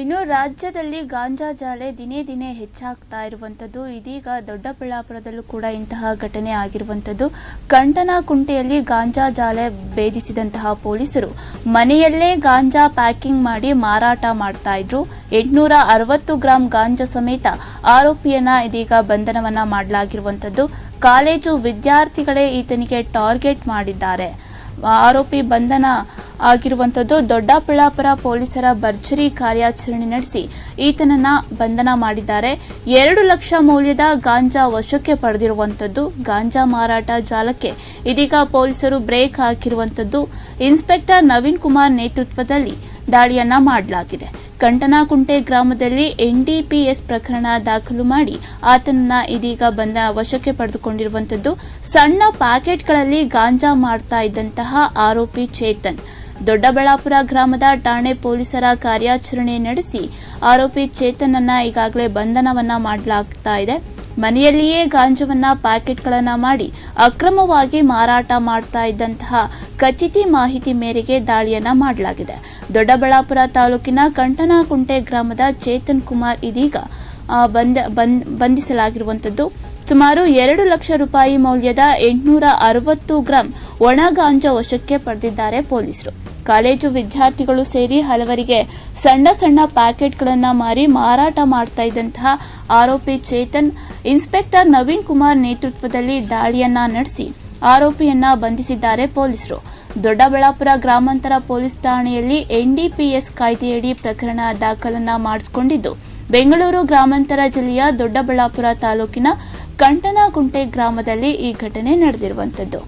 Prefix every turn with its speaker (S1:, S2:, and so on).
S1: ಇನ್ನು ರಾಜ್ಯದಲ್ಲಿ ಗಾಂಜಾ ಜಾಲೆ ದಿನೇ ದಿನೇ ಹೆಚ್ಚಾಗ್ತಾ ಇರುವಂಥದ್ದು. ಇದೀಗ ದೊಡ್ಡಬಳ್ಳಾಪುರದಲ್ಲೂ ಕೂಡ ಇಂತಹ ಘಟನೆ ಆಗಿರುವಂಥದ್ದು. ಕಂಟನಕುಂಟೆಯಲ್ಲಿ ಗಾಂಜಾ ಜಾಲೆ ಭೇದಿಸಿದಂತಹ ಪೊಲೀಸರು ಮನೆಯಲ್ಲೇ ಗಾಂಜಾ ಪ್ಯಾಕಿಂಗ್ ಮಾಡಿ ಮಾರಾಟ ಮಾಡ್ತಾ ಇದ್ರು. 860 ಗ್ರಾಂ ಗಾಂಜಾ ಸಮೇತ ಆರೋಪಿಯನ್ನ ಇದೀಗ ಬಂಧನವನ್ನ ಮಾಡಲಾಗಿರುವಂಥದ್ದು. ಕಾಲೇಜು ವಿದ್ಯಾರ್ಥಿಗಳೇ ಈತನಿಗೆ ಟಾರ್ಗೆಟ್ ಮಾಡಿದ್ದಾರೆ. ಆರೋಪಿ ಬಂಧನ ಆಗಿರುವಂಥದ್ದು. ದೊಡ್ಡಬಳ್ಳಾಪುರ ಪೊಲೀಸರ ಭರ್ಜರಿ ಕಾರ್ಯಾಚರಣೆ ನಡೆಸಿ ಈತನನ್ನ ಬಂಧನ ಮಾಡಿದ್ದಾರೆ. 2 ಲಕ್ಷ ಮೌಲ್ಯದ ಗಾಂಜಾ ವಶಕ್ಕೆ ಪಡೆದಿರುವಂಥದ್ದು. ಗಾಂಜಾ ಮಾರಾಟ ಜಾಲಕ್ಕೆ ಇದೀಗ ಪೊಲೀಸರು ಬ್ರೇಕ್ ಹಾಕಿರುವಂಥದ್ದು. ಇನ್ಸ್ಪೆಕ್ಟರ್ ನವೀನ್ ಕುಮಾರ್ ನೇತೃತ್ವದಲ್ಲಿ ದಾಳಿಯನ್ನ ಮಾಡಲಾಗಿದೆ. ಕಂಟನಕುಂಟೆ ಗ್ರಾಮದಲ್ಲಿ ಎನ್ಡಿಪಿಎಸ್ ಪ್ರಕರಣ ದಾಖಲು ಮಾಡಿ ಆತನನ್ನ ಇದೀಗ ವಶಕ್ಕೆ ಪಡೆದುಕೊಂಡಿರುವಂಥದ್ದು. ಸಣ್ಣ ಪ್ಯಾಕೆಟ್ಗಳಲ್ಲಿ ಗಾಂಜಾ ಮಾಡ್ತಾ ಇದ್ದಂತಹ ಆರೋಪಿ ಚೇತನ್ ದೊಡ್ಡಬಳ್ಳಾಪುರ ಗ್ರಾಮದ ಠಾಣೆ ಪೊಲೀಸರ ಕಾರ್ಯಾಚರಣೆ ನಡೆಸಿ ಆರೋಪಿ ಚೇತನನ್ನ ಈಗಾಗಲೇ ಬಂಧನವನ್ನ ಮಾಡಲಾಗ್ತಾ ಇದೆ. ಮನೆಯಲ್ಲಿಯೇ ಗಾಂಜಾವನ್ನ ಪ್ಯಾಕೆಟ್ಗಳನ್ನ ಮಾಡಿ ಅಕ್ರಮವಾಗಿ ಮಾರಾಟ ಮಾಡ್ತಾ ಇದ್ದಂತಹ ಖಚಿತ ಮಾಹಿತಿ ಮೇರೆಗೆ ದಾಳಿಯನ್ನ ಮಾಡಲಾಗಿದೆ. ದೊಡ್ಡಬಳ್ಳಾಪುರ ತಾಲೂಕಿನ ಕಂಟನಕುಂಟೆ ಗ್ರಾಮದ ಚೇತನ್ ಕುಮಾರ್ ಇದೀಗ ಬಂಧಿಸಲಾಗಿರುವಂಥದ್ದು. ಸುಮಾರು 2 ಲಕ್ಷ ರೂಪಾಯಿ ಮೌಲ್ಯದ 860 ಗ್ರಾಂ ಒಣ ಗಾಂಜಾ ವಶಕ್ಕೆ ಪಡೆದಿದ್ದಾರೆ ಪೊಲೀಸರು. ಕಾಲೇಜು ವಿದ್ಯಾರ್ಥಿಗಳು ಸೇರಿ ಹಲವರಿಗೆ ಸಣ್ಣ ಸಣ್ಣ ಪ್ಯಾಕೆಟ್ಗಳನ್ನು ಮಾರಿ ಮಾರಾಟ ಮಾಡ್ತಾ ಇದ್ದಂತಹ ಆರೋಪಿ ಚೇತನ್ ಇನ್ಸ್ಪೆಕ್ಟರ್ ನವೀನ್ ಕುಮಾರ್ ನೇತೃತ್ವದಲ್ಲಿ ದಾಳಿಯನ್ನ ನಡೆಸಿ ಆರೋಪಿಯನ್ನ ಬಂಧಿಸಿದ್ದಾರೆ ಪೊಲೀಸರು. ದೊಡ್ಡಬಳ್ಳಾಪುರ ಗ್ರಾಮಾಂತರ ಪೊಲೀಸ್ ಠಾಣೆಯಲ್ಲಿ ಎನ್ಡಿಪಿಎಸ್ ಕಾಯ್ದೆಯಡಿ ಪ್ರಕರಣ ದಾಖಲನ್ನ ಮಾಡಿಸಿಕೊಂಡಿದ್ದು, ಬೆಂಗಳೂರು ಗ್ರಾಮಾಂತರ ಜಿಲ್ಲೆಯ ದೊಡ್ಡಬಳ್ಳಾಪುರ ತಾಲೂಕಿನ ಕಂಟನಕುಂಟೆ ಗ್ರಾಮದಲ್ಲಿ ಈ ಘಟನೆ ನಡೆದಿರುವಂಥದ್ದು.